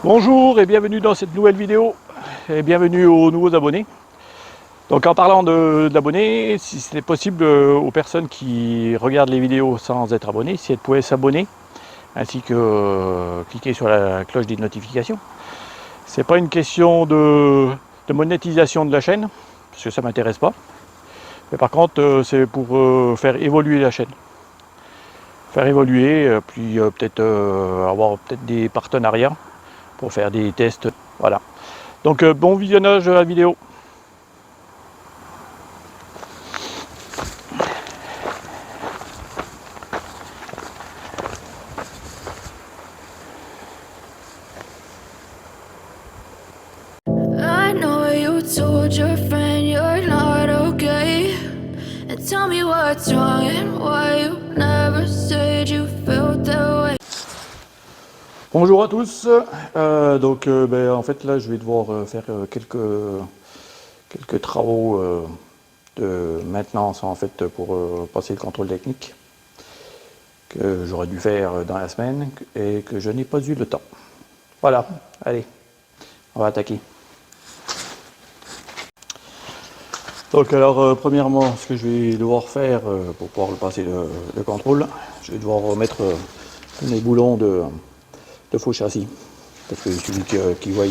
Bonjour et bienvenue dans cette nouvelle vidéo et bienvenue aux nouveaux abonnés. Donc en parlant d'abonnés, si c'est possible aux personnes qui regardent les vidéos sans être abonnées, si elles pouvaient s'abonner ainsi que cliquer sur la cloche des notifications. C'est pas une question de monétisation de la chaîne, parce que ça m'intéresse pas. Mais par contre c'est pour faire évoluer la chaîne. Faire évoluer, puis peut-être avoir peut-être des partenariats pour faire des tests. Voilà. Donc bon visionnage de la vidéo. I know you told your friend you're not okay, and tell me what's wrong and why you never said you felt that way. Bonjour à tous. En fait là je vais devoir faire quelques travaux de maintenance en fait pour passer le contrôle technique que j'aurais dû faire dans la semaine et que je n'ai pas eu le temps. Voilà, allez, on va attaquer. Donc alors premièrement ce que je vais devoir faire pour pouvoir passer le contrôle, je vais devoir remettre mes boulons de faux châssis. Parce que celui qui voit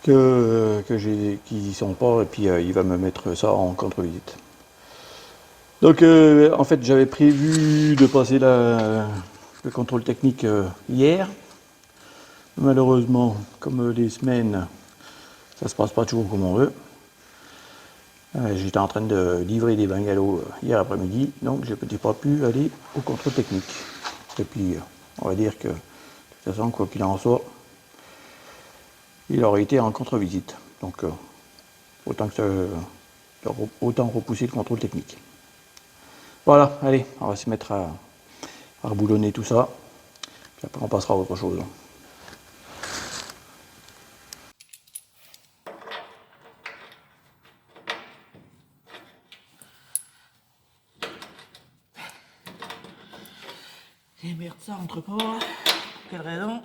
qui y sont pas, et puis il va me mettre ça en contre-visite. Donc en fait j'avais prévu de passer le contrôle technique hier. Malheureusement, comme les semaines, ça se passe pas toujours comme on veut. J'étais en train de livrer des bungalows hier après-midi, donc je n'ai pas pu aller au contrôle technique. Et puis on va dire que de toute façon, quoi qu'il en soit, il aurait été en contre-visite. Donc autant repousser le contrôle technique. Voilà, allez, on va se mettre à reboulonner tout ça. Puis après on passera à autre chose. Et merde, ça rentre pas. Pour quelle raison?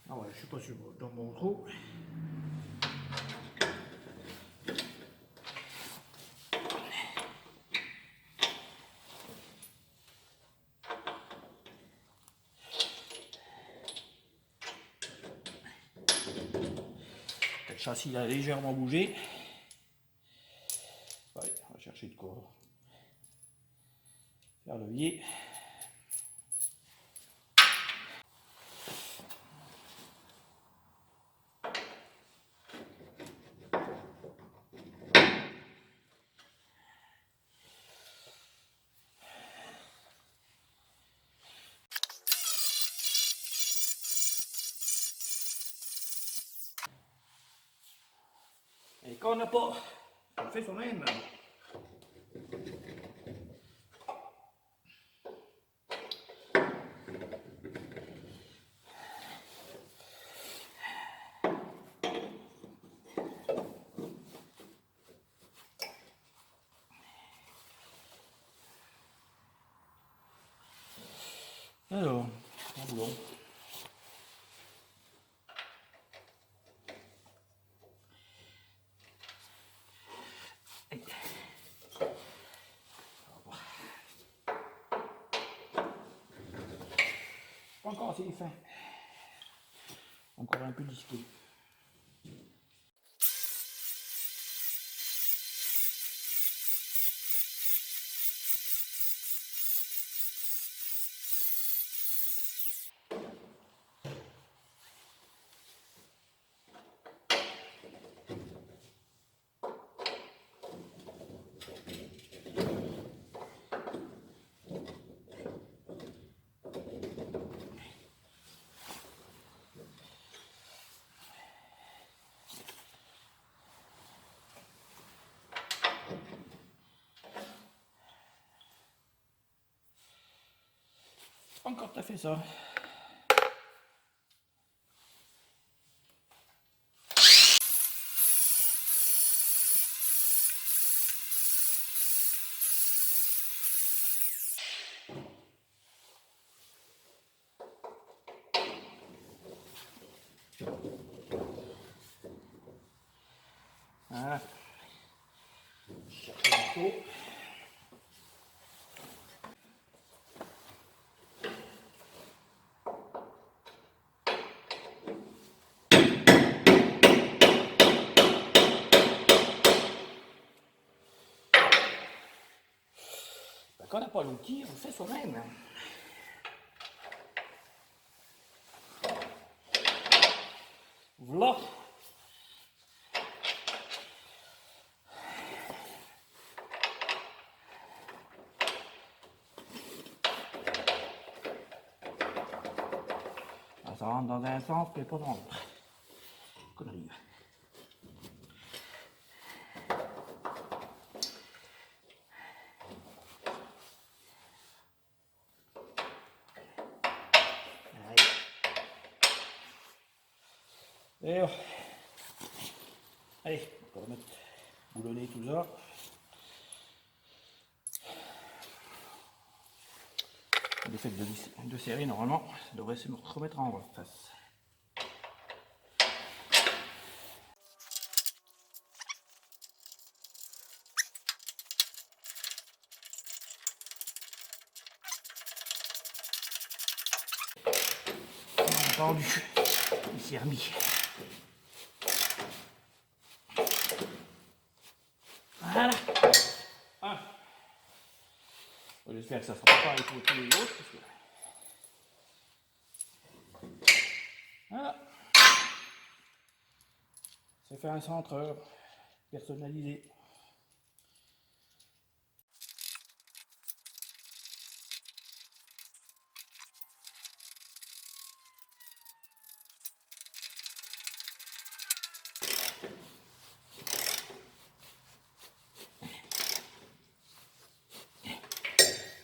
Ah ouais, je suis pas sûr dans mon trou. Le châssis a légèrement bougé. Ouais, on va chercher de quoi faire levier. Et quand on n'a pas, on fait soi-même. Alors, un boulon. Pas encore assez fin. Encore un peu disqué. Pas encore tout à fait ça. Voilà. Chercher le couteau. Quand on n'a pas l'outil, on le fait soi-même. Voilà. Ça rentre dans un sens, mais pas dans l'autre. Connerie. Et allez, on va remettre boulonner tout ça. Le fait de serrer, normalement, ça devrait se remettre en face. Entendu, il s'est remis. Voilà. J'espère que ça sera pas pareil pour tous les autres. Parce que... Voilà. Ça fait un centre personnalisé.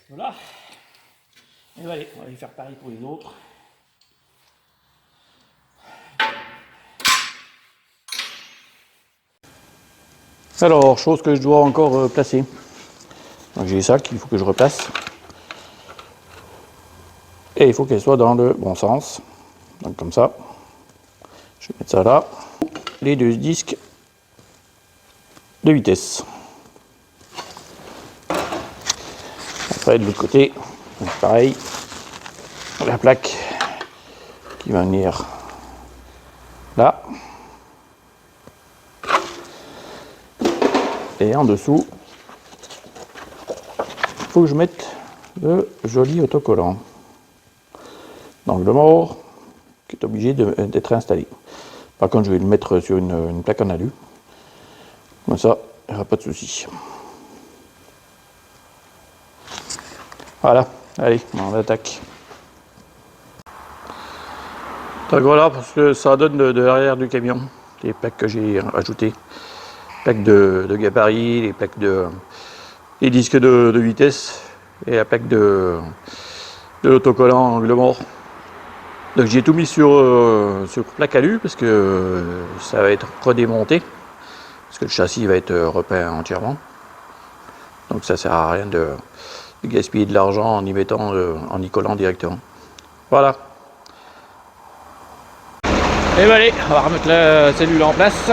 Voilà. Et voilà, on va aller faire pareil pour les autres. Alors, chose que je dois encore placer. Donc j'ai ça qu'il faut que je replace. Et il faut qu'elle soit dans le bon sens. Donc comme ça. Je vais mettre ça là. Les deux disques de vitesse. Après de l'autre côté, donc pareil. La plaque qui va venir là. Et en dessous, il faut que je mette le joli autocollant d'angle mort qui est obligé d'être installé. Par contre, je vais le mettre sur une plaque en alu. Comme ça, il n'y aura pas de souci. Voilà, allez, on attaque. Donc voilà, parce que ça donne de l'arrière du camion, les plaques que j'ai ajoutées. Plaques de gabarit, les disques de vitesse et la plaque de l'autocollant angle mort. Donc j'ai tout mis sur plaque alu parce que ça va être redémonté, parce que le châssis va être repeint entièrement. Donc ça sert à rien de gaspiller de l'argent en y collant directement. Voilà. Et ben allez, on va remettre la cellule en place.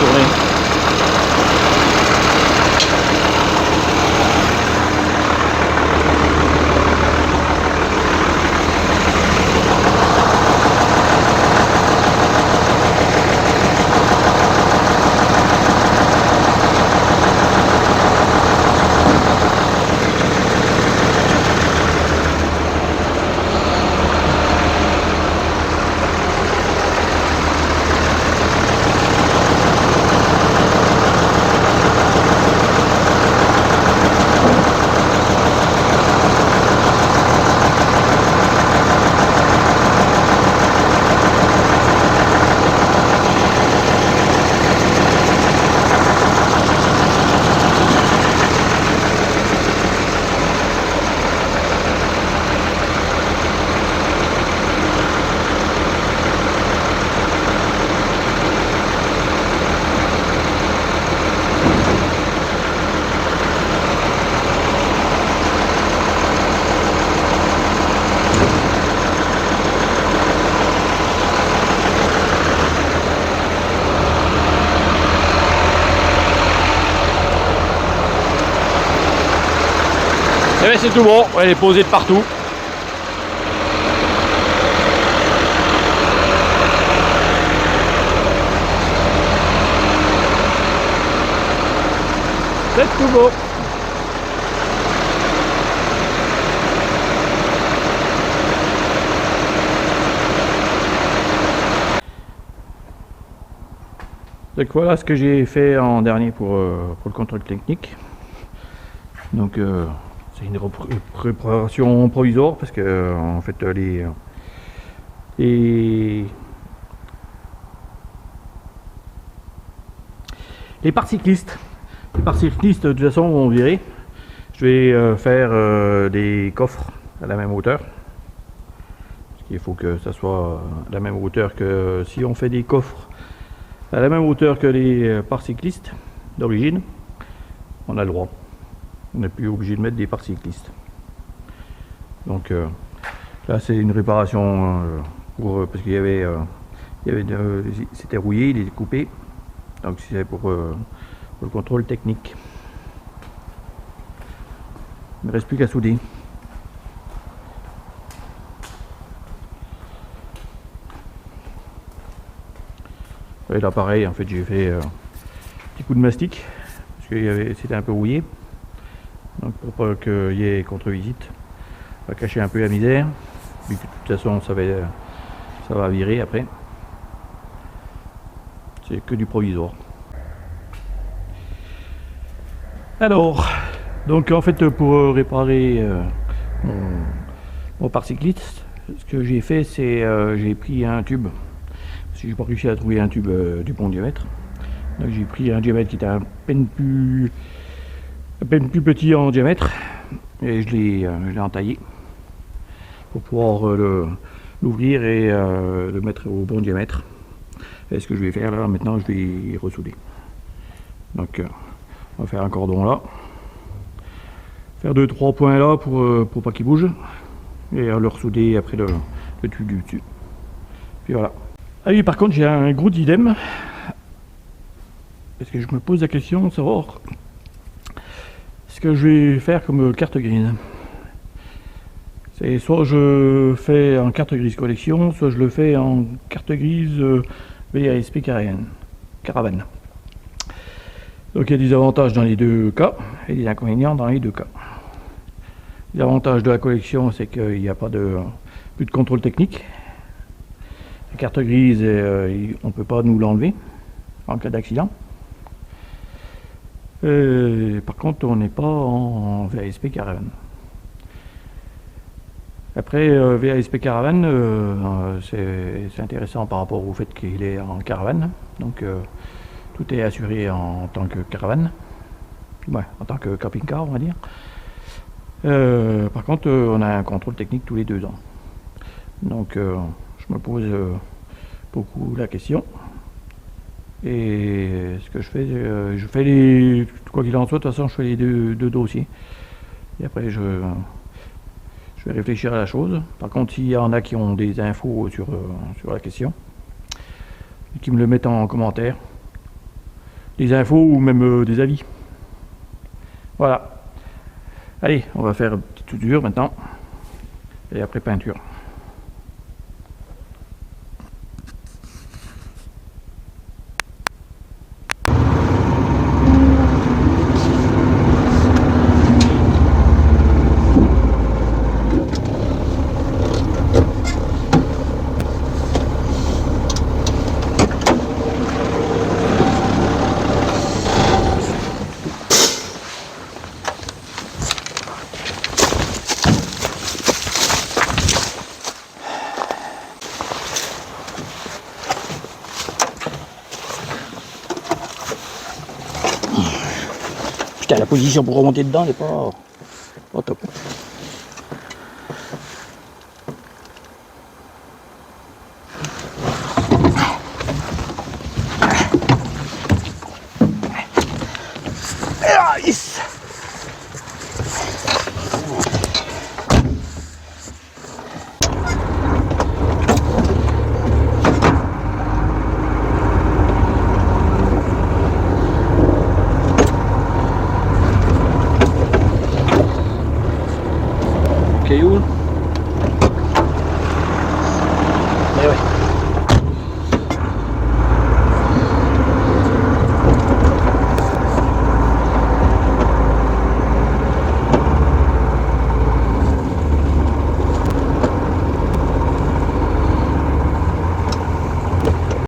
tourner. Et bien c'est tout bon, elle est posée de partout. C'est tout beau. Donc voilà ce que j'ai fait en dernier pour le contrôle technique. Donc c'est une préparation provisoire parce que en fait les parts cyclistes, de toute façon vont virer. Je vais faire des coffres à la même hauteur. Parce qu'il faut que ça soit à la même hauteur que si on fait des coffres à la même hauteur que les parts cyclistes d'origine, on a le droit. On n'est plus obligé de mettre des parts cyclistes. Donc là c'est une réparation parce qu'il y avait, c'était rouillé, il est coupé. Donc c'est pour le contrôle technique. Il ne reste plus qu'à souder. Et là pareil, en fait j'ai fait un petit coup de mastic parce que c'était un peu rouillé. Donc pour pas qu'il y ait contre-visite, on va cacher un peu la misère, vu que de toute façon ça va virer après. C'est que du provisoire. Alors, donc en fait pour réparer mon pare cycliste, ce que j'ai fait c'est j'ai pris un tube, parce que j'ai pas réussi à trouver un tube du bon diamètre. Donc j'ai pris un diamètre qui était à peine plus petit en diamètre et je l'ai entaillé pour pouvoir l'ouvrir et le mettre au bon diamètre. Et ce que je vais faire là maintenant, je vais ressouder. Donc on va faire un cordon là, faire 2-3 points là pour pas qu'il bouge et le ressouder après le tube du dessus. Puis voilà. Ah oui, par contre j'ai un gros dilemme parce que je me pose la question de savoir ce que je vais faire comme carte grise. C'est soit je fais en carte grise collection, soit je le fais en carte grise VASP Caravane. Donc il y a des avantages dans les deux cas et des inconvénients dans les deux cas. L'avantage de la collection, c'est qu'il n'y a pas plus de contrôle technique. La carte grise, on ne peut pas nous l'enlever en cas d'accident. Par contre, on n'est pas en VASP Caravane. Après, VASP Caravane, c'est intéressant par rapport au fait qu'il est en caravane. Donc, tout est assuré en tant que caravane. Ouais, en tant que camping-car, on va dire. Par contre, on a un contrôle technique tous les 2 ans. Donc, je me pose beaucoup la question. Et ce que je fais les... Quoi qu'il en soit, de toute façon, je fais les deux dossiers. Et après, je vais réfléchir à la chose. Par contre, s'il y en a qui ont des infos sur la question, et qui me le mettent en commentaire, des infos ou même des avis. Voilà. Allez, on va faire une petite soudure maintenant. Et après peinture. Putain, la position pour remonter dedans n'est pas top. Ah, yes.